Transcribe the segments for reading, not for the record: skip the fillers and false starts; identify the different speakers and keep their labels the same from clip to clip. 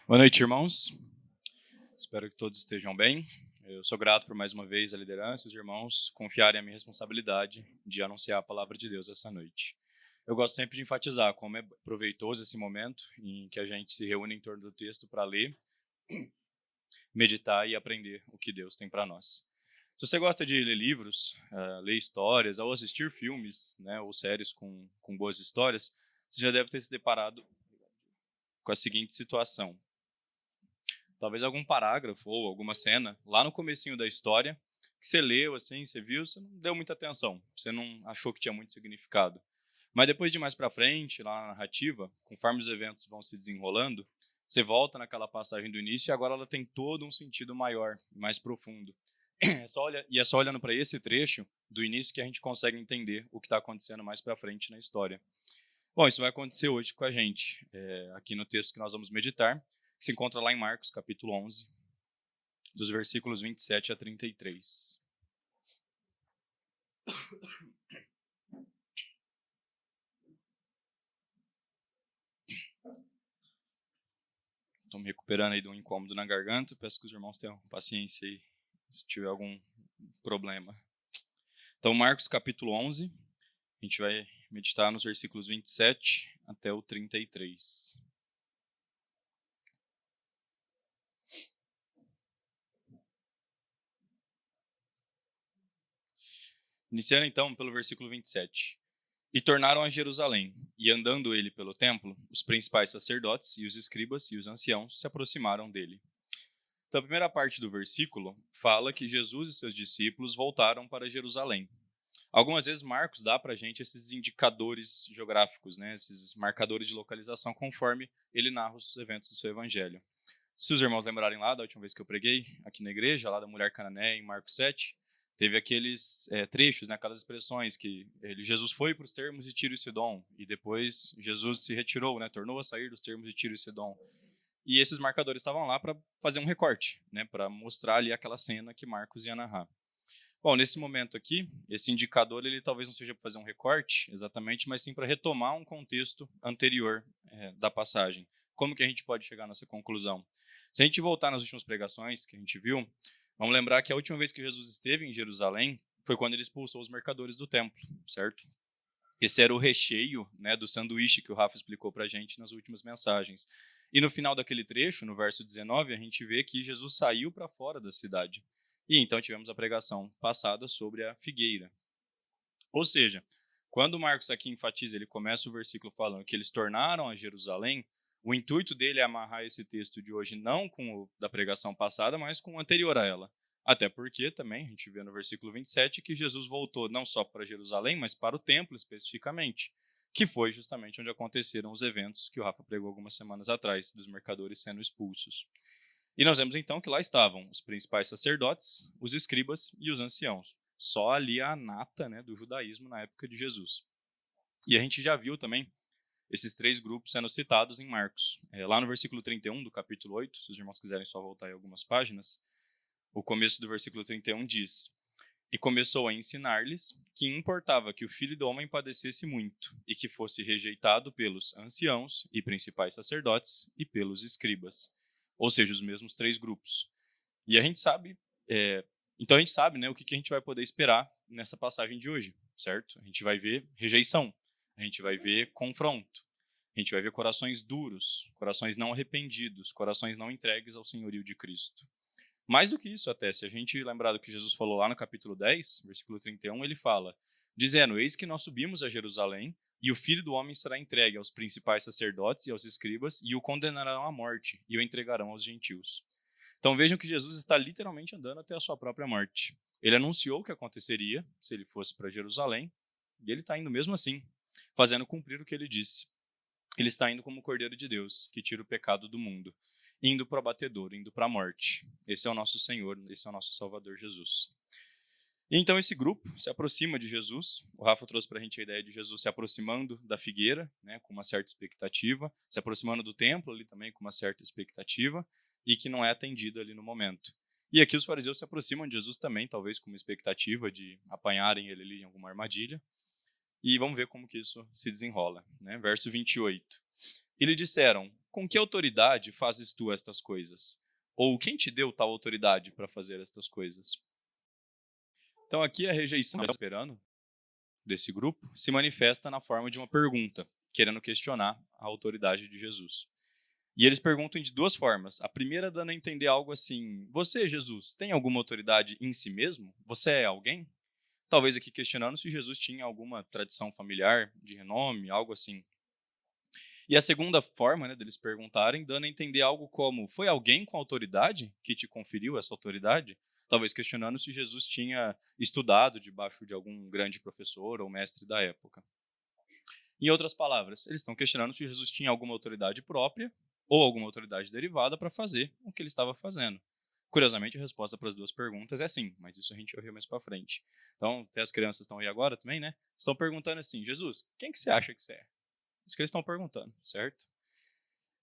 Speaker 1: Boa noite, irmãos. Espero que todos estejam bem. Eu sou grato por mais uma vez a liderança e os irmãos confiarem a minha responsabilidade de anunciar a palavra de Deus essa noite. Eu gosto sempre de enfatizar como é proveitoso esse momento em que a gente se reúne em torno do texto para ler, meditar e aprender o que Deus tem para nós. Se você gosta de ler livros, ler histórias ou assistir filmes, ou séries com boas histórias, você já deve ter se deparado com a seguinte situação. Talvez algum parágrafo ou alguma cena lá no comecinho da história que você leu, assim, você viu, você não deu muita atenção, você não achou que tinha muito significado. Mas depois de mais para frente, lá na narrativa, conforme os eventos vão se desenrolando, você volta naquela passagem do início e agora ela tem todo um sentido maior, mais profundo. É só olhando para esse trecho do início que a gente consegue entender o que está acontecendo mais para frente na história. Bom, isso vai acontecer hoje com a gente, aqui no texto que nós vamos meditar, que se encontra lá em Marcos, capítulo 11, dos versículos 27 a 33. Estou me recuperando aí de um incômodo na garganta, peço que os irmãos tenham paciência aí, se tiver algum problema. Então, Marcos, capítulo 11, a gente vai meditar nos versículos 27 até o 33. Iniciando então pelo versículo 27. E tornaram a Jerusalém, e andando ele pelo templo, os principais sacerdotes e os escribas e os anciãos se aproximaram dele. Então a primeira parte do versículo fala que Jesus e seus discípulos voltaram para Jerusalém. Algumas vezes Marcos dá para a gente esses indicadores geográficos, esses marcadores de localização conforme ele narra os eventos do seu evangelho. Se os irmãos lembrarem lá da última vez que eu preguei aqui na igreja, lá da mulher cananeia em Marcos 7, teve aqueles trechos, aquelas expressões que Jesus foi para os termos de Tiro e Sidom e depois Jesus se retirou, tornou a sair dos termos de Tiro e Sidom. E esses marcadores estavam lá para fazer um recorte, para mostrar ali aquela cena que Marcos ia narrar. Bom, nesse momento aqui, esse indicador ele talvez não seja para fazer um recorte exatamente, mas sim para retomar um contexto anterior da passagem. Como que a gente pode chegar nessa conclusão? Se a gente voltar nas últimas pregações que a gente viu, vamos lembrar que a última vez que Jesus esteve em Jerusalém foi quando ele expulsou os mercadores do templo, certo? Esse era o recheio do sanduíche que o Rafa explicou para a gente nas últimas mensagens. E no final daquele trecho, no verso 19, a gente vê que Jesus saiu para fora da cidade. E então tivemos a pregação passada sobre a figueira. Ou seja, quando Marcos aqui enfatiza, ele começa o versículo falando que eles tornaram a Jerusalém, o intuito dele é amarrar esse texto de hoje não com o da pregação passada, mas com o anterior a ela. Até porque também a gente vê no versículo 27 que Jesus voltou não só para Jerusalém, mas para o templo especificamente, que foi justamente onde aconteceram os eventos que o Rafa pregou algumas semanas atrás, dos mercadores sendo expulsos. E nós vemos então que lá estavam os principais sacerdotes, os escribas e os anciãos. Só ali a nata do judaísmo na época de Jesus. E a gente já viu também esses três grupos sendo citados em Marcos. Lá no versículo 31 do capítulo 8, se os irmãos quiserem só voltar aí algumas páginas, o começo do versículo 31 diz: E começou a ensinar-lhes que importava que o Filho do Homem padecesse muito e que fosse rejeitado pelos anciãos e principais sacerdotes e pelos escribas. Ou seja, os mesmos três grupos. E a gente sabe, então a gente sabe o que a gente vai poder esperar nessa passagem de hoje, certo? A gente vai ver rejeição, a gente vai ver confronto, a gente vai ver corações duros, corações não arrependidos, corações não entregues ao senhorio de Cristo. Mais do que isso até, se a gente lembrar do que Jesus falou lá no capítulo 10, versículo 31, ele fala, dizendo, eis que nós subimos a Jerusalém, e o Filho do Homem será entregue aos principais sacerdotes e aos escribas, e o condenarão à morte, e o entregarão aos gentios. Então vejam que Jesus está literalmente andando até a sua própria morte. Ele anunciou o que aconteceria se ele fosse para Jerusalém, e ele está indo mesmo assim, fazendo cumprir o que ele disse. Ele está indo como o Cordeiro de Deus, que tira o pecado do mundo, indo para o abatedouro, indo para a morte. Esse é o nosso Senhor, esse é o nosso Salvador Jesus. E então esse grupo se aproxima de Jesus. O Rafa trouxe para a gente a ideia de Jesus se aproximando da figueira, com uma certa expectativa, se aproximando do templo ali também com uma certa expectativa, e que não é atendido ali no momento. E aqui os fariseus se aproximam de Jesus também, talvez com uma expectativa de apanharem ele ali em alguma armadilha. E vamos ver como que isso se desenrola. Verso 28. E lhe disseram, com que autoridade fazes tu estas coisas? Ou quem te deu tal autoridade para fazer estas coisas? Então aqui a rejeição esperando desse grupo se manifesta na forma de uma pergunta, querendo questionar a autoridade de Jesus. E eles perguntam de duas formas. A primeira dando a entender algo assim: você, Jesus, tem alguma autoridade em si mesmo? Você é alguém? Talvez aqui questionando se Jesus tinha alguma tradição familiar de renome, algo assim. E a segunda forma, deles perguntarem, dando a entender algo como: foi alguém com autoridade que te conferiu essa autoridade? Talvez questionando se Jesus tinha estudado debaixo de algum grande professor ou mestre da época. Em outras palavras, eles estão questionando se Jesus tinha alguma autoridade própria ou alguma autoridade derivada para fazer o que ele estava fazendo. Curiosamente, a resposta para as duas perguntas é sim, mas isso a gente vai ver mais para frente. Então, até as crianças estão aí agora também, né? Estão perguntando assim: Jesus, quem que você acha que você é? Isso que eles estão perguntando, certo?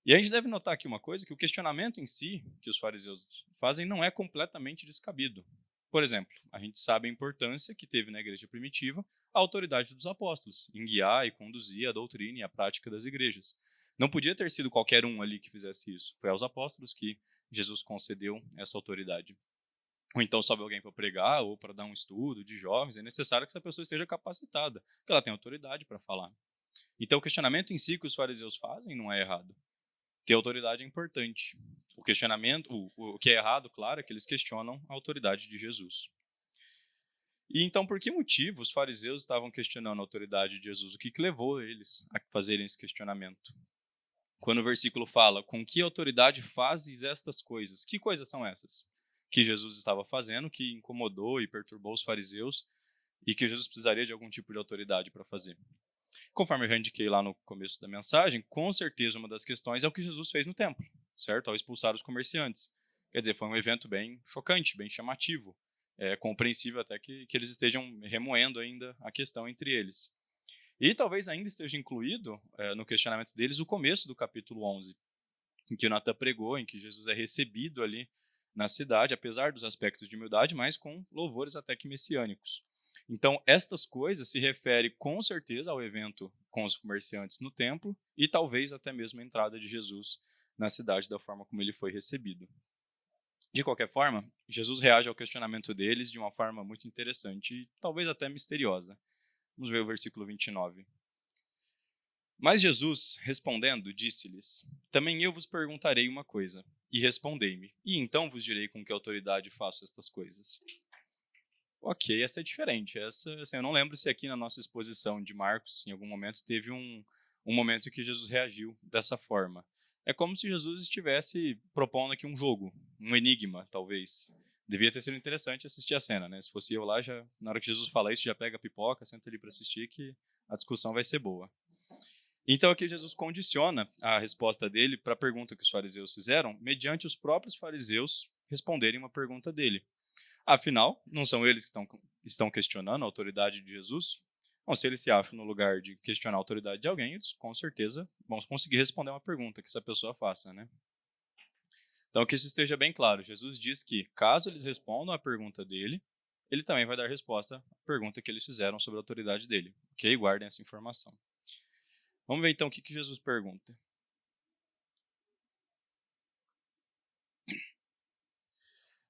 Speaker 1: E a gente deve notar aqui uma coisa, que o questionamento em si que os fariseus fazem não é completamente descabido. Por exemplo, a gente sabe a importância que teve na igreja primitiva a autoridade dos apóstolos em guiar e conduzir a doutrina e a prática das igrejas. Não podia ter sido qualquer um ali que fizesse isso. Foi aos apóstolos que Jesus concedeu essa autoridade. Ou então sobe alguém para pregar ou para dar um estudo de jovens, é necessário que essa pessoa esteja capacitada, que ela tenha autoridade para falar. Então o questionamento em si que os fariseus fazem não é errado. Ter autoridade é importante. O questionamento, o que é errado, claro, é que eles questionam a autoridade de Jesus. E então, por que motivo os fariseus estavam questionando a autoridade de Jesus? O que levou eles a fazerem esse questionamento? Quando o versículo fala: com que autoridade fazes estas coisas? Que coisas são essas que Jesus estava fazendo, que incomodou e perturbou os fariseus e que Jesus precisaria de algum tipo de autoridade para fazer? Conforme eu já indiquei lá no começo da mensagem, com certeza uma das questões é o que Jesus fez no templo, certo? Ao expulsar os comerciantes. Quer dizer, foi um evento bem chocante, bem chamativo. É compreensível até que eles estejam remoendo ainda a questão entre eles. E talvez ainda esteja incluído no questionamento deles o começo do capítulo 11, em que o Natan pregou, em que Jesus é recebido ali na cidade, apesar dos aspectos de humildade, mas com louvores até que messiânicos. Então, estas coisas se referem com certeza ao evento com os comerciantes no templo e talvez até mesmo a entrada de Jesus na cidade da forma como ele foi recebido. De qualquer forma, Jesus reage ao questionamento deles de uma forma muito interessante e talvez até misteriosa. Vamos ver o versículo 29. Mas Jesus, respondendo, disse-lhes: também eu vos perguntarei uma coisa, e respondei-me, e então vos direi com que autoridade faço estas coisas. Ok, essa é diferente. Essa, assim, eu não lembro se aqui na nossa exposição de Marcos, em algum momento, teve um momento em que Jesus reagiu dessa forma. É como se Jesus estivesse propondo aqui um jogo, um enigma, talvez. Devia ter sido interessante assistir a cena, né? Se fosse eu lá, já, na hora que Jesus fala isso, já pega a pipoca, senta ali para assistir, que a discussão vai ser boa. Então aqui Jesus condiciona a resposta dele para a pergunta que os fariseus fizeram, mediante os próprios fariseus responderem uma pergunta dele. Afinal, não são eles que estão questionando a autoridade de Jesus? Bom, se eles se acham no lugar de questionar a autoridade de alguém, eles com certeza vão conseguir responder uma pergunta que essa pessoa faça, né? Então, que isso esteja bem claro. Jesus diz que, caso eles respondam a pergunta dele, ele também vai dar resposta à pergunta que eles fizeram sobre a autoridade dele. Ok? Guardem essa informação. Vamos ver então o que Jesus pergunta.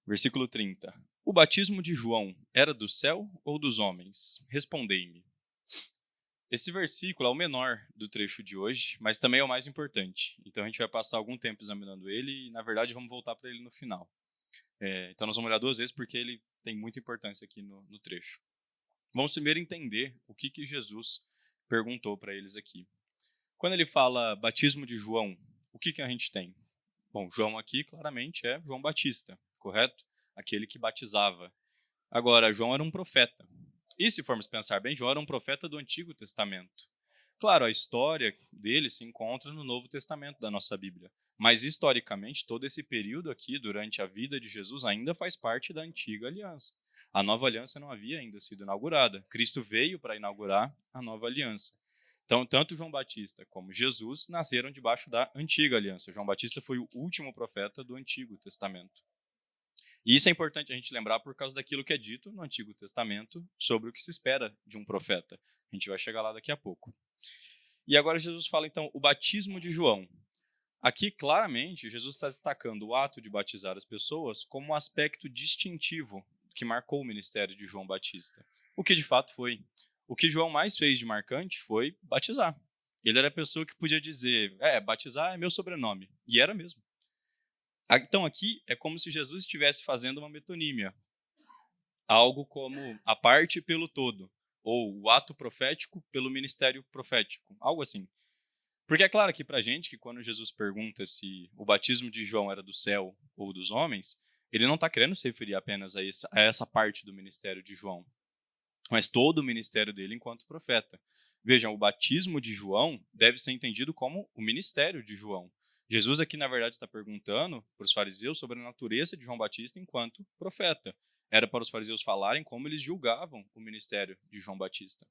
Speaker 1: Versículo 30. O batismo de João era do céu ou dos homens? Respondei-me. Esse versículo é o menor do trecho de hoje, mas também é o mais importante. Então a gente vai passar algum tempo examinando ele e, na verdade, vamos voltar para ele no final. Então nós vamos olhar duas vezes porque ele tem muita importância aqui no trecho. Vamos primeiro entender o que Jesus perguntou para eles aqui. Quando ele fala batismo de João, o que a gente tem? Bom, João aqui claramente é João Batista, correto? Aquele que batizava. Agora, João era um profeta. E se formos pensar bem, João era um profeta do Antigo Testamento. Claro, a história dele se encontra no Novo Testamento da nossa Bíblia. Mas, historicamente, todo esse período aqui, durante a vida de Jesus, ainda faz parte da Antiga Aliança. A Nova Aliança não havia ainda sido inaugurada. Cristo veio para inaugurar a Nova Aliança. Então, tanto João Batista como Jesus nasceram debaixo da Antiga Aliança. João Batista foi o último profeta do Antigo Testamento. E isso é importante a gente lembrar por causa daquilo que é dito no Antigo Testamento sobre o que se espera de um profeta. A gente vai chegar lá daqui a pouco. E agora Jesus fala, então, o batismo de João. Aqui, claramente, Jesus está destacando o ato de batizar as pessoas como um aspecto distintivo que marcou o ministério de João Batista. O que de fato foi. O que João mais fez de marcante foi batizar. Ele era a pessoa que podia dizer, batizar é meu sobrenome. E era mesmo. Então aqui é como se Jesus estivesse fazendo uma metonímia. Algo como a parte pelo todo. Ou o ato profético pelo ministério profético. Algo assim. Porque é claro que para a gente, que quando Jesus pergunta se o batismo de João era do céu ou dos homens, ele não está querendo se referir apenas a essa parte do ministério de João, mas todo o ministério dele enquanto profeta. Vejam, o batismo de João deve ser entendido como o ministério de João. Jesus aqui, na verdade, está perguntando para os fariseus sobre a natureza de João Batista enquanto profeta. Era para os fariseus falarem como eles julgavam o ministério de João Batista.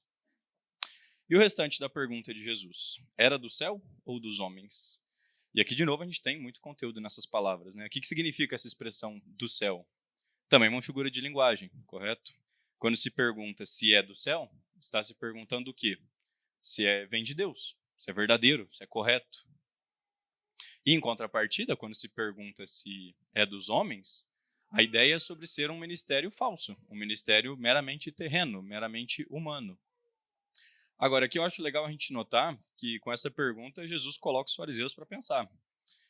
Speaker 1: E o restante da pergunta de Jesus? Era do céu ou dos homens? E aqui, de novo, a gente tem muito conteúdo nessas palavras, né? O que significa essa expressão do céu? Também uma figura de linguagem, correto? Quando se pergunta se é do céu, está se perguntando o quê? Se vem de Deus, se é verdadeiro, se é correto. E, em contrapartida, quando se pergunta se é dos homens, a ideia é sobre ser um ministério falso, um ministério meramente terreno, meramente humano. Agora, aqui eu acho legal a gente notar que, com essa pergunta, Jesus coloca os fariseus para pensar.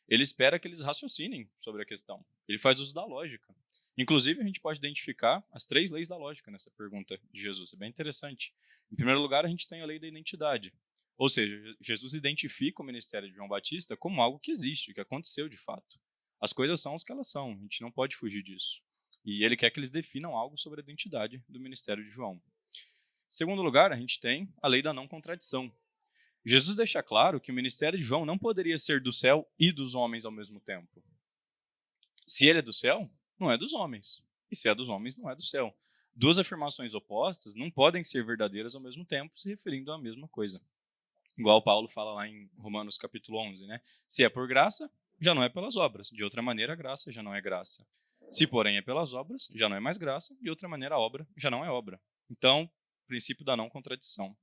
Speaker 1: Ele espera que eles raciocinem sobre a questão. Ele faz uso da lógica. Inclusive, a gente pode identificar as 3 leis da lógica nessa pergunta de Jesus. É bem interessante. Em primeiro lugar, a gente tem a lei da identidade. Ou seja, Jesus identifica o ministério de João Batista como algo que existe, que aconteceu de fato. As coisas são as que elas são, a gente não pode fugir disso. E ele quer que eles definam algo sobre a identidade do ministério de João. Em segundo lugar, a gente tem a lei da não contradição. Jesus deixa claro que o ministério de João não poderia ser do céu e dos homens ao mesmo tempo. Se ele é do céu, não é dos homens. E se é dos homens, não é do céu. 2 afirmações opostas não podem ser verdadeiras ao mesmo tempo, se referindo à mesma coisa. Igual Paulo fala lá em Romanos capítulo 11, né? Se é por graça, já não é pelas obras. De outra maneira, a graça já não é graça. Se, porém, é pelas obras, já não é mais graça. De outra maneira, a obra já não é obra. Então, princípio da não contradição.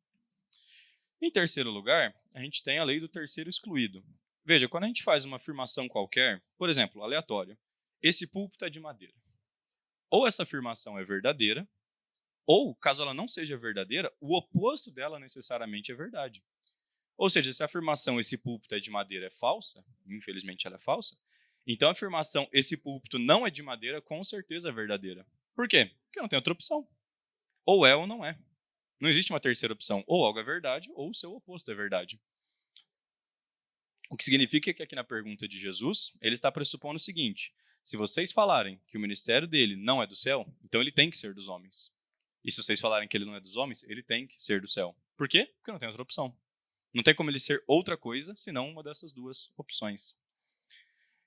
Speaker 1: Em terceiro lugar, a gente tem a lei do terceiro excluído. Veja, quando a gente faz uma afirmação qualquer, por exemplo, aleatório, esse púlpito é de madeira. Ou essa afirmação é verdadeira, ou, caso ela não seja verdadeira, o oposto dela necessariamente é verdade. Ou seja, se a afirmação esse púlpito é de madeira é falsa, infelizmente ela é falsa, então a afirmação esse púlpito não é de madeira com certeza é verdadeira. Por quê? Porque não tem outra opção. Ou é ou não é. Não existe uma terceira opção. Ou algo é verdade, ou o seu oposto é verdade. O que significa que aqui na pergunta de Jesus, ele está pressupondo o seguinte: se vocês falarem que o ministério dele não é do céu, então ele tem que ser dos homens. E se vocês falarem que ele não é dos homens, ele tem que ser do céu. Por quê? Porque não tem outra opção. Não tem como ele ser outra coisa, senão uma dessas 2 opções.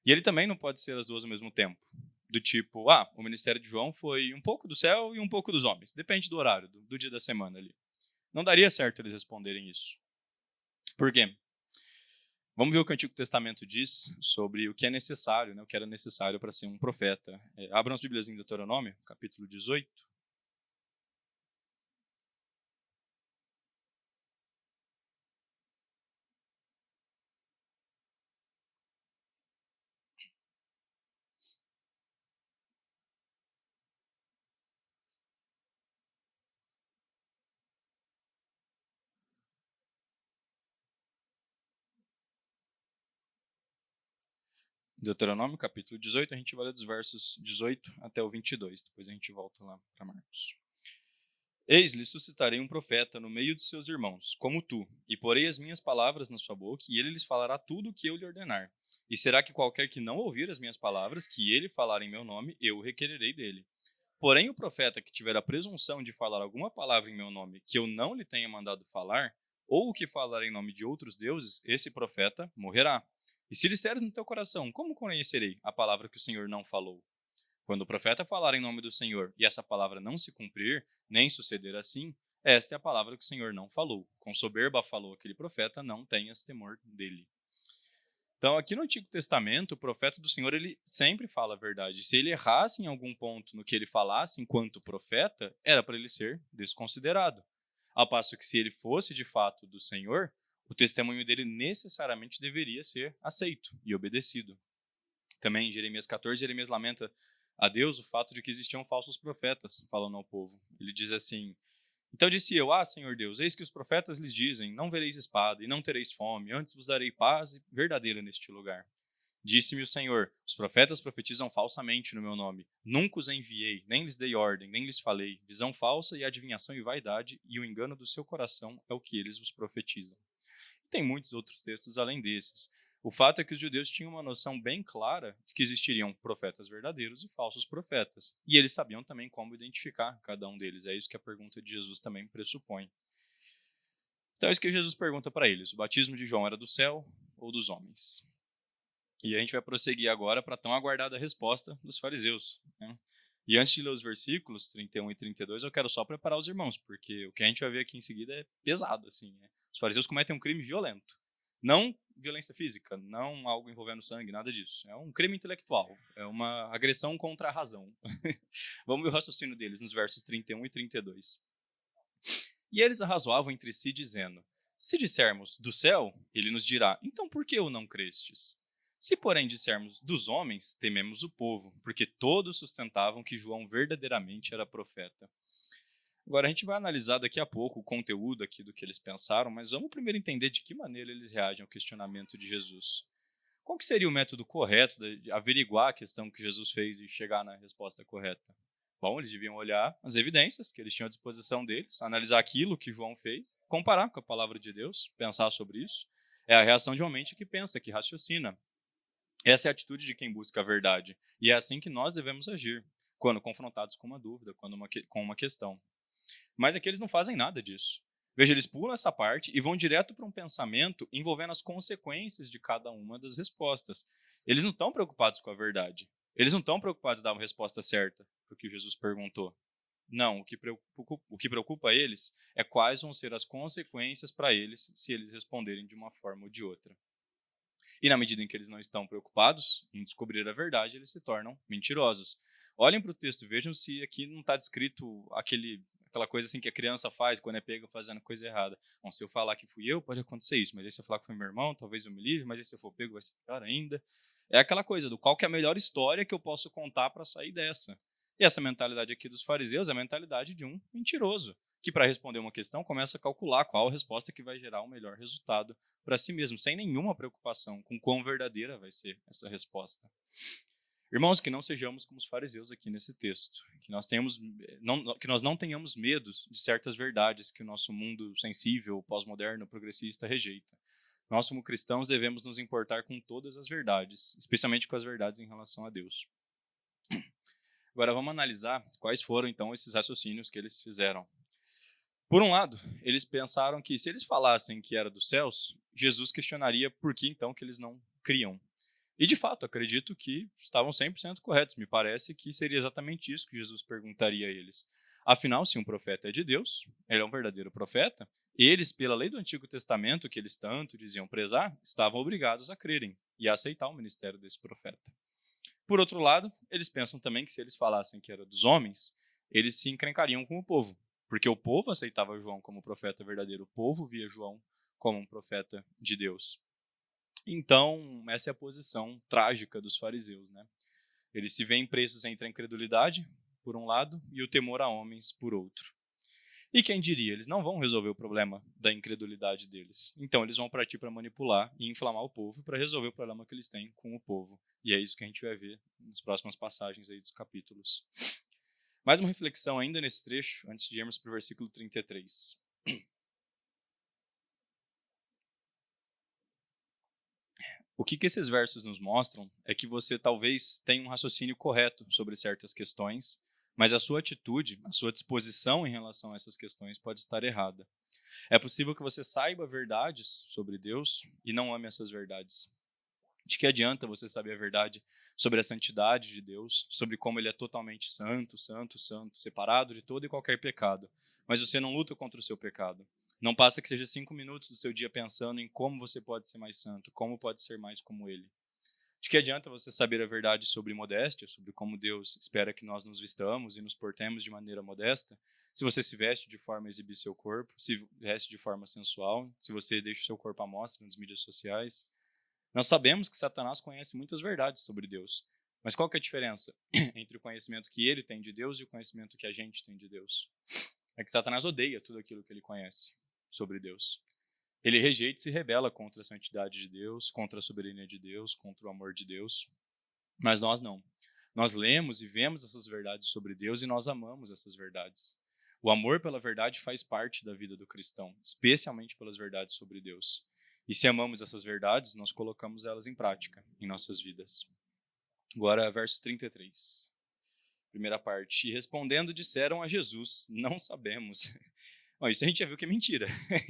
Speaker 1: E ele também não pode ser as 2 ao mesmo tempo. Do tipo, o ministério de João foi um pouco do céu e um pouco dos homens. Depende do horário, do dia da semana ali. Não daria certo eles responderem isso. Por quê? Vamos ver o que o Antigo Testamento diz sobre o que é necessário, né, o que era necessário para ser um profeta. Abram as Bíblias em Deuteronômio, capítulo 18. Deuteronômio, capítulo 18, a gente vai ler dos versos 18 até o 22, depois a gente volta lá para Marcos. Eis-lhe suscitarei um profeta no meio de seus irmãos, como tu, e porei as minhas palavras na sua boca, e ele lhes falará tudo o que eu lhe ordenar. E será que qualquer que não ouvir as minhas palavras, que ele falar em meu nome, eu o requererei dele. Porém, o profeta que tiver a presunção de falar alguma palavra em meu nome, que eu não lhe tenha mandado falar, ou o que falar em nome de outros deuses, esse profeta morrerá. E se disseres no teu coração, como conhecerei a palavra que o Senhor não falou? Quando o profeta falar em nome do Senhor e essa palavra não se cumprir, nem suceder assim, esta é a palavra que o Senhor não falou. Com soberba falou aquele profeta, não tenhas temor dele. Então, aqui no Antigo Testamento, o profeta do Senhor, ele sempre fala a verdade. Se ele errasse em algum ponto no que ele falasse enquanto profeta, era para ele ser desconsiderado. Ao passo que se ele fosse de fato do Senhor, o testemunho dele necessariamente deveria ser aceito e obedecido. Também em Jeremias 14, Jeremias lamenta a Deus o fato de que existiam falsos profetas falando ao povo. Ele diz assim: então disse eu, Senhor Deus, eis que os profetas lhes dizem, não vereis espada e não tereis fome, antes vos darei paz verdadeira neste lugar. Disse-me o Senhor, os profetas profetizam falsamente no meu nome. Nunca os enviei, nem lhes dei ordem, nem lhes falei. Visão falsa e adivinhação e vaidade, e o engano do seu coração é o que eles vos profetizam. E tem muitos outros textos além desses. O fato é que os judeus tinham uma noção bem clara de que existiriam profetas verdadeiros e falsos profetas. E eles sabiam também como identificar cada um deles. É isso que a pergunta de Jesus também pressupõe. Então é isso que Jesus pergunta para eles. O batismo de João era do céu ou dos homens? E a gente vai prosseguir agora para a tão aguardada resposta dos fariseus, né? E antes de ler os versículos 31 e 32, eu quero só preparar os irmãos, porque o que a gente vai ver aqui em seguida é pesado, assim, né? Os fariseus cometem um crime violento. Não violência física, não algo envolvendo sangue, nada disso. É um crime intelectual, é uma agressão contra a razão. Vamos ver o raciocínio deles nos versos 31 e 32. E eles arrazoavam entre si, dizendo: se dissermos do céu, ele nos dirá, então por que o não crestes? Se, porém, dissermos dos homens, tememos o povo, porque todos sustentavam que João verdadeiramente era profeta. Agora, a gente vai analisar daqui a pouco o conteúdo aqui do que eles pensaram, mas vamos primeiro entender de que maneira eles reagem ao questionamento de Jesus. Qual que seria o método correto de averiguar a questão que Jesus fez e chegar na resposta correta? Bom, eles deviam olhar as evidências que eles tinham à disposição deles, analisar aquilo que João fez, comparar com a palavra de Deus, pensar sobre isso. É a reação de uma mente que pensa, que raciocina. Essa é a atitude de quem busca a verdade. E é assim que nós devemos agir, quando confrontados com uma dúvida, com uma questão. Mas aqui eles não fazem nada disso. Veja, eles pulam essa parte e vão direto para um pensamento envolvendo as consequências de cada uma das respostas. Eles não estão preocupados com a verdade. Eles não estão preocupados em dar uma resposta certa para o que Jesus perguntou. Não, o que preocupa eles é quais vão ser as consequências para eles se eles responderem de uma forma ou de outra. E na medida em que eles não estão preocupados em descobrir a verdade, eles se tornam mentirosos. Olhem para o texto, vejam se aqui não está descrito aquela coisa assim que a criança faz quando é pega fazendo coisa errada. Bom, se eu falar que fui eu, pode acontecer isso, mas aí se eu falar que foi meu irmão, talvez eu me livre, mas aí se eu for pego vai ser pior ainda. É aquela coisa do qual que é a melhor história que eu posso contar para sair dessa. E essa mentalidade aqui dos fariseus é a mentalidade de um mentiroso, que para responder uma questão começa a calcular qual a resposta que vai gerar o melhor resultado para si mesmo, sem nenhuma preocupação com quão verdadeira vai ser essa resposta. Irmãos, que não sejamos como os fariseus aqui nesse texto, que nós não tenhamos medo de certas verdades que o nosso mundo sensível, pós-moderno, progressista rejeita. Nós, como cristãos, devemos nos importar com todas as verdades, especialmente com as verdades em relação a Deus. Agora vamos analisar quais foram então esses raciocínios que eles fizeram. Por um lado, eles pensaram que se eles falassem que era dos céus, Jesus questionaria por que então que eles não criam. E de fato, acredito que estavam 100% corretos. Me parece que seria exatamente isso que Jesus perguntaria a eles. Afinal, se um profeta é de Deus, ele é um verdadeiro profeta, eles, pela lei do Antigo Testamento, que eles tanto diziam prezar, estavam obrigados a crerem e a aceitar o ministério desse profeta. Por outro lado, eles pensam também que se eles falassem que era dos homens, eles se encrencariam com o povo, porque o povo aceitava João como profeta verdadeiro, o povo via João como um profeta de Deus. Então, essa é a posição trágica dos fariseus, né? Eles se veem presos entre a incredulidade, por um lado, e o temor a homens, por outro. E quem diria, eles não vão resolver o problema da incredulidade deles. Então, eles vão partir para manipular e inflamar o povo para resolver o problema que eles têm com o povo. E é isso que a gente vai ver nas próximas passagens aí dos capítulos. Mais uma reflexão ainda nesse trecho, antes de irmos para o versículo 33. O que esses versos nos mostram é que você talvez tenha um raciocínio correto sobre certas questões, mas a sua atitude, a sua disposição em relação a essas questões pode estar errada. É possível que você saiba verdades sobre Deus e não ame essas verdades. De que adianta você saber a verdade sobre a santidade de Deus, sobre como Ele é totalmente santo, santo, santo, separado de todo e qualquer pecado, mas você não luta contra o seu pecado? Não passa que seja 5 minutos do seu dia pensando em como você pode ser mais santo, como pode ser mais como Ele. De que adianta você saber a verdade sobre modéstia, sobre como Deus espera que nós nos vistamos e nos portemos de maneira modesta, se você se veste de forma a exibir seu corpo, se veste de forma sensual, se você deixa o seu corpo à mostra nas mídias sociais. Nós sabemos que Satanás conhece muitas verdades sobre Deus. Mas qual que é a diferença entre o conhecimento que ele tem de Deus e o conhecimento que a gente tem de Deus? É que Satanás odeia tudo aquilo que ele conhece sobre Deus. Ele rejeita e se rebela contra a santidade de Deus, contra a soberania de Deus, contra o amor de Deus. Mas nós não. Nós lemos e vemos essas verdades sobre Deus e nós amamos essas verdades. O amor pela verdade faz parte da vida do cristão, especialmente pelas verdades sobre Deus. E se amamos essas verdades, nós colocamos elas em prática em nossas vidas. Agora, verso 33. Primeira parte. E respondendo, disseram a Jesus, não sabemos. Bom, isso a gente já viu que é mentira.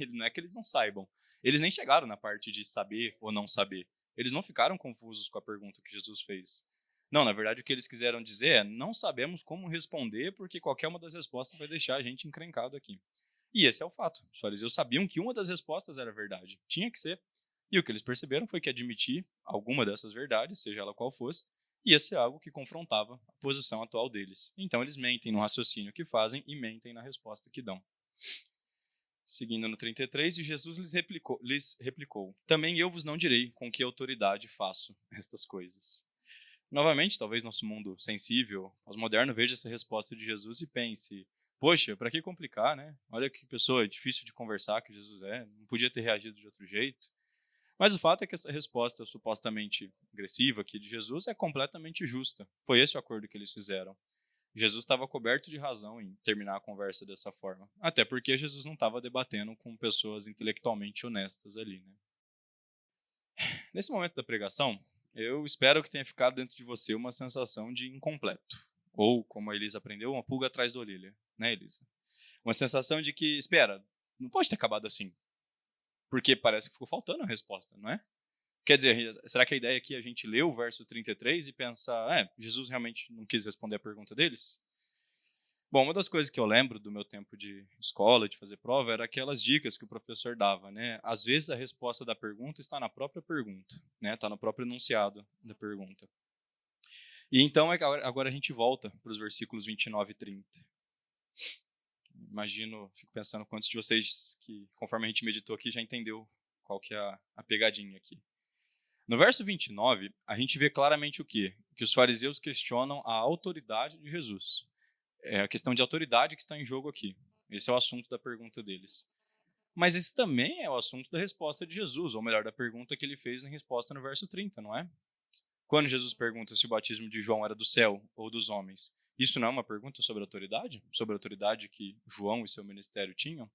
Speaker 1: Não é que eles não saibam. Eles nem chegaram na parte de saber ou não saber. Eles não ficaram confusos com a pergunta que Jesus fez. Não, na verdade, o que eles quiseram dizer é, não sabemos como responder, porque qualquer uma das respostas vai deixar a gente encrencado aqui. E esse é o fato. Os fariseus sabiam que uma das respostas era verdade. Tinha que ser. E o que eles perceberam foi que admitir alguma dessas verdades, seja ela qual fosse, ia ser algo que confrontava a posição atual deles. Então eles mentem no raciocínio que fazem e mentem na resposta que dão. Seguindo no 33, e Jesus lhes replicou, também eu vos não direi com que autoridade faço estas coisas. Novamente, talvez nosso mundo sensível, pós-moderno, veja essa resposta de Jesus e pense, poxa, para que complicar, né? Olha que pessoa difícil de conversar que Jesus é, não podia ter reagido de outro jeito. Mas o fato é que essa resposta supostamente agressiva aqui de Jesus é completamente justa. Foi esse o acordo que eles fizeram. Jesus estava coberto de razão em terminar a conversa dessa forma. Até porque Jesus não estava debatendo com pessoas intelectualmente honestas ali, né? Nesse momento da pregação, eu espero que tenha ficado dentro de você uma sensação de incompleto. Ou, como a Elisa aprendeu, uma pulga atrás da orelha. Né, Elisa? Uma sensação de que, espera, não pode ter acabado assim. Porque parece que ficou faltando a resposta, não é? Quer dizer, será que a ideia aqui é a gente ler o verso 33 e pensar, Jesus realmente não quis responder a pergunta deles? Bom, uma das coisas que eu lembro do meu tempo de escola, de fazer prova, era aquelas dicas que o professor dava, né? Às vezes a resposta da pergunta está na própria pergunta, né? Está no próprio enunciado da pergunta. E então, agora a gente volta para os versículos 29 e 30. Imagino, fico pensando quantos de vocês que, conforme a gente meditou aqui, já entendeu qual que é a pegadinha aqui. No verso 29, a gente vê claramente o quê? Que os fariseus questionam a autoridade de Jesus. É a questão de autoridade que está em jogo aqui. Esse é o assunto da pergunta deles. Mas esse também é o assunto da resposta de Jesus, ou melhor, da pergunta que ele fez em resposta no verso 30, não é? Quando Jesus pergunta se o batismo de João era do céu ou dos homens, isso não é uma pergunta sobre autoridade? Sobre a autoridade que João e seu ministério tinham?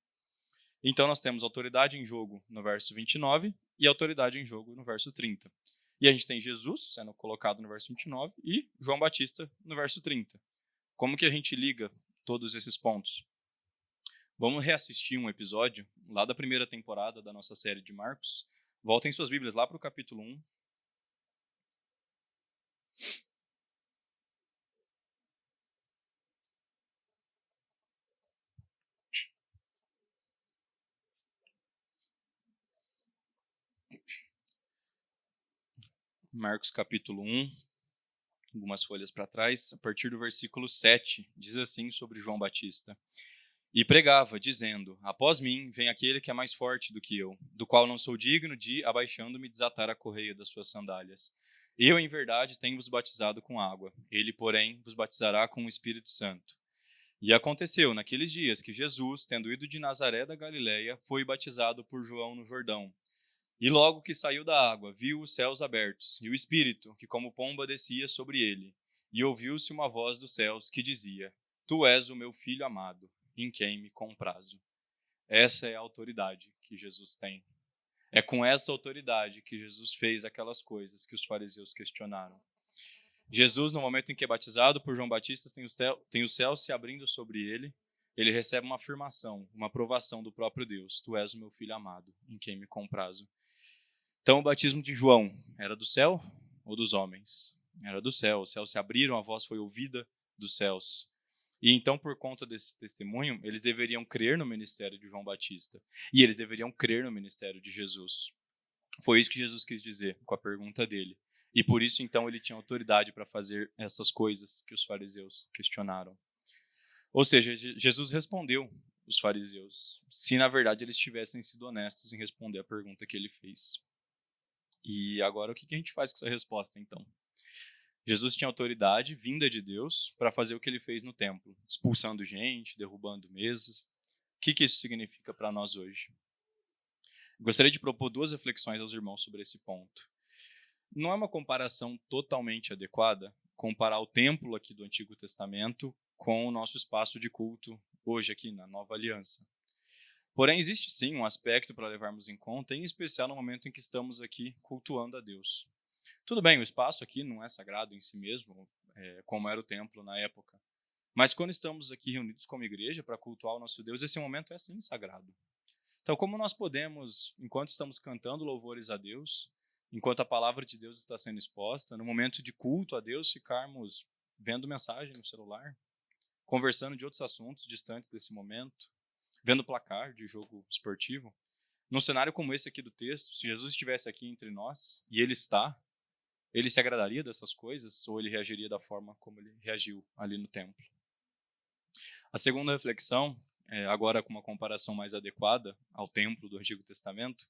Speaker 1: Então nós temos autoridade em jogo no verso 29 e autoridade em jogo no verso 30. E a gente tem Jesus sendo colocado no verso 29 e João Batista no verso 30. Como que a gente liga todos esses pontos? Vamos reassistir um episódio lá da primeira temporada da nossa série de Marcos. Voltem suas Bíblias lá para o capítulo 1. Marcos capítulo 1, algumas folhas para trás, a partir do versículo 7, diz assim sobre João Batista. E pregava, dizendo, após mim vem aquele que é mais forte do que eu, do qual não sou digno de, abaixando-me, desatar a correia das suas sandálias. Eu, em verdade, tenho-vos batizado com água, ele, porém, vos batizará com o Espírito Santo. E aconteceu, naqueles dias, que Jesus, tendo ido de Nazaré da Galileia, foi batizado por João no Jordão. E logo que saiu da água, viu os céus abertos, e o Espírito, que como pomba descia sobre ele. E ouviu-se uma voz dos céus que dizia, Tu és o meu Filho amado, em quem me comprazo. Essa é a autoridade que Jesus tem. É com essa autoridade que Jesus fez aquelas coisas que os fariseus questionaram. Jesus, no momento em que é batizado por João Batista, tem o céu se abrindo sobre ele. Ele recebe uma afirmação, uma aprovação do próprio Deus. Tu és o meu Filho amado, em quem me comprazo. Então, o batismo de João era do céu ou dos homens? Era do céu. Os céus se abriram, a voz foi ouvida dos céus. E então, por conta desse testemunho, eles deveriam crer no ministério de João Batista. E eles deveriam crer no ministério de Jesus. Foi isso que Jesus quis dizer com a pergunta dele. E por isso, então, ele tinha autoridade para fazer essas coisas que os fariseus questionaram. Ou seja, Jesus respondeu os fariseus, se na verdade eles tivessem sido honestos em responder a pergunta que ele fez. E agora o que a gente faz com essa resposta, então? Jesus tinha autoridade vinda de Deus para fazer o que ele fez no templo, expulsando gente, derrubando mesas. O que isso significa para nós hoje? Gostaria de propor 2 reflexões aos irmãos sobre esse ponto. Não é uma comparação totalmente adequada comparar o templo aqui do Antigo Testamento com o nosso espaço de culto hoje aqui na Nova Aliança. Porém, existe sim um aspecto para levarmos em conta, em especial no momento em que estamos aqui cultuando a Deus. Tudo bem, o espaço aqui não é sagrado em si mesmo, como era o templo na época. Mas quando estamos aqui reunidos como igreja para cultuar o nosso Deus, esse momento é sim sagrado. Então, como nós podemos, enquanto estamos cantando louvores a Deus, enquanto a palavra de Deus está sendo exposta, no momento de culto a Deus, ficarmos vendo mensagem no celular, conversando de outros assuntos distantes desse momento, vendo placar de jogo esportivo? Num cenário como esse aqui do texto, se Jesus estivesse aqui entre nós, e ele está, ele se agradaria dessas coisas ou ele reagiria da forma como ele reagiu ali no templo? A segunda reflexão, agora com uma comparação mais adequada ao templo do Antigo Testamento,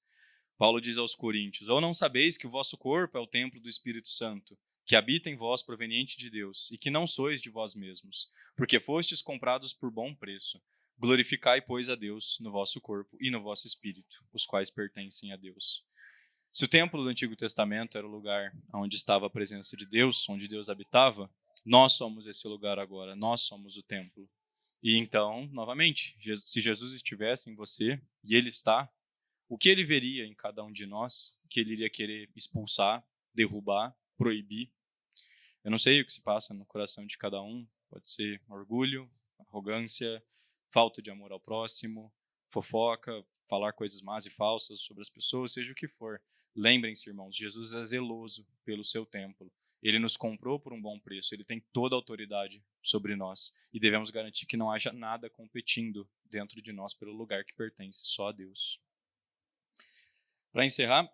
Speaker 1: Paulo diz aos Coríntios: ou não sabeis que o vosso corpo é o templo do Espírito Santo, que habita em vós proveniente de Deus, e que não sois de vós mesmos, porque fostes comprados por bom preço. Glorificai, pois, a Deus no vosso corpo e no vosso espírito, os quais pertencem a Deus. Se o templo do Antigo Testamento era o lugar onde estava a presença de Deus, onde Deus habitava, nós somos esse lugar agora, nós somos o templo. E então, novamente, se Jesus estivesse em você, e ele está, o que ele veria em cada um de nós que ele iria querer expulsar, derrubar, proibir? Eu não sei o que se passa no coração de cada um. Pode ser orgulho, arrogância, falta de amor ao próximo, fofoca, falar coisas más e falsas sobre as pessoas, seja o que for. Lembrem-se, irmãos, Jesus é zeloso pelo seu templo. Ele nos comprou por um bom preço, ele tem toda a autoridade sobre nós e devemos garantir que não haja nada competindo dentro de nós pelo lugar que pertence só a Deus. Para encerrar,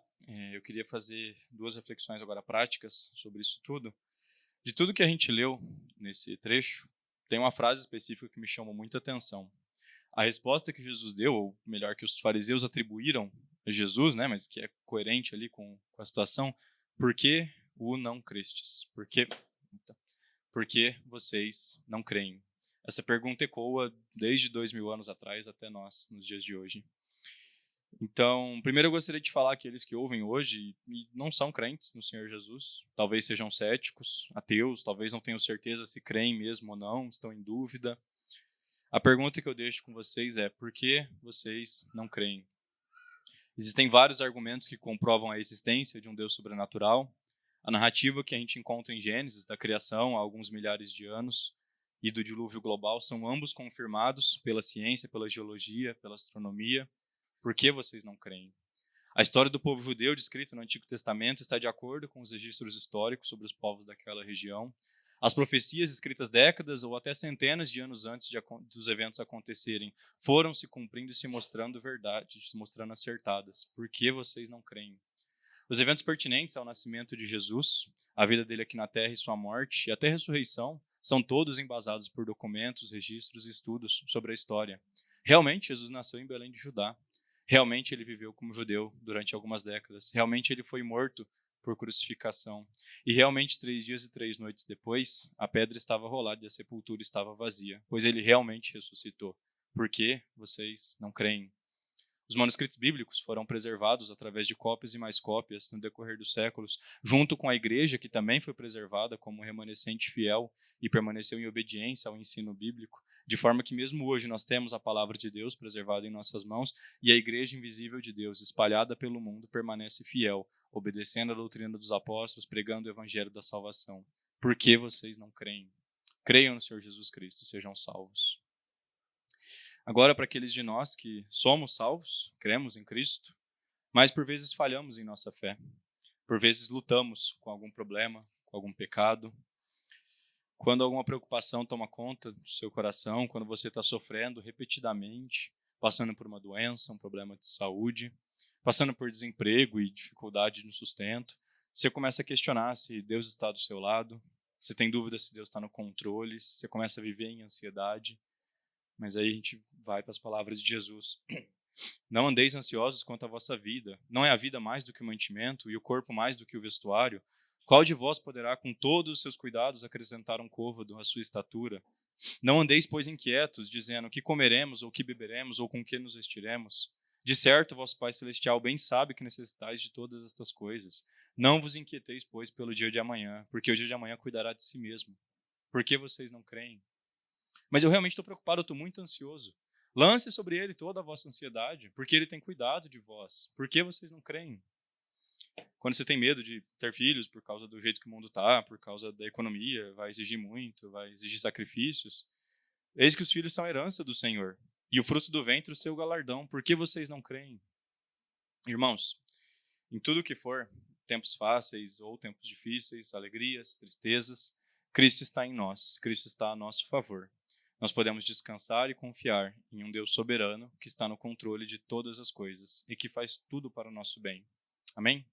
Speaker 1: eu queria fazer 2 reflexões agora práticas sobre isso tudo. De tudo que a gente leu nesse trecho, tem uma frase específica que me chamou muita atenção. A resposta que Jesus deu, ou melhor, que os fariseus atribuíram a Jesus, né, mas que é coerente ali com a situação: por que o não crestes? Por que vocês não creem? Essa pergunta ecoa desde 2000 anos atrás até nós, nos dias de hoje. Então, primeiro eu gostaria de falar àqueles que ouvem hoje e não são crentes no Senhor Jesus, talvez sejam céticos, ateus, talvez não tenham certeza se creem mesmo ou não, estão em dúvida. A pergunta que eu deixo com vocês é: por que vocês não creem? Existem vários argumentos que comprovam a existência de um Deus sobrenatural. A narrativa que a gente encontra em Gênesis, da criação há alguns milhares de anos, e do dilúvio global, são ambos confirmados pela ciência, pela geologia, pela astronomia. Por que vocês não creem? A história do povo judeu descrita no Antigo Testamento está de acordo com os registros históricos sobre os povos daquela região. As profecias escritas décadas ou até centenas de anos antes dos eventos acontecerem foram se cumprindo e se mostrando verdade, se mostrando acertadas. Por que vocês não creem? Os eventos pertinentes ao nascimento de Jesus, a vida dele aqui na Terra e sua morte, e até a ressurreição, são todos embasados por documentos, registros e estudos sobre a história. Realmente, Jesus nasceu em Belém de Judá. Realmente ele viveu como judeu durante algumas décadas. Realmente ele foi morto por crucificação. E realmente 3 dias e 3 noites depois, a pedra estava rolada e a sepultura estava vazia, pois ele realmente ressuscitou. Por que vocês não creem? Os manuscritos bíblicos foram preservados através de cópias e mais cópias no decorrer dos séculos, junto com a igreja, que também foi preservada como remanescente fiel e permaneceu em obediência ao ensino bíblico, de forma que mesmo hoje nós temos a palavra de Deus preservada em nossas mãos e a igreja invisível de Deus, espalhada pelo mundo, permanece fiel, obedecendo a doutrina dos apóstolos, pregando o evangelho da salvação. Por que vocês não creem? Creiam no Senhor Jesus Cristo, sejam salvos. Agora, para aqueles de nós que somos salvos, cremos em Cristo, mas por vezes falhamos em nossa fé. Por vezes lutamos com algum problema, com algum pecado. Quando alguma preocupação toma conta do seu coração, quando você está sofrendo repetidamente, passando por uma doença, um problema de saúde, passando por desemprego e dificuldade no sustento, você começa a questionar se Deus está do seu lado, você tem dúvida se Deus está no controle, você começa a viver em ansiedade. Mas aí a gente vai para as palavras de Jesus. Não andeis ansiosos quanto à vossa vida. Não é a vida mais do que o mantimento e o corpo mais do que o vestuário? Qual de vós poderá, com todos os seus cuidados, acrescentar um côvado à sua estatura? Não andeis, pois, inquietos, dizendo que comeremos, ou que beberemos, ou com que nos vestiremos. De certo, vosso Pai Celestial bem sabe que necessitais de todas estas coisas. Não vos inquieteis, pois, pelo dia de amanhã, porque o dia de amanhã cuidará de si mesmo. Por que vocês não creem? Mas eu realmente estou preocupado, eu estou muito ansioso. Lance sobre ele toda a vossa ansiedade, porque ele tem cuidado de vós. Por que vocês não creem? Quando você tem medo de ter filhos por causa do jeito que o mundo está, por causa da economia, vai exigir muito, vai exigir sacrifícios. Eis que os filhos são a herança do Senhor, e o fruto do ventre o seu galardão. Por que vocês não creem? Irmãos, em tudo que for, tempos fáceis ou tempos difíceis, alegrias, tristezas, Cristo está em nós, Cristo está a nosso favor. Nós podemos descansar e confiar em um Deus soberano que está no controle de todas as coisas e que faz tudo para o nosso bem. Amém?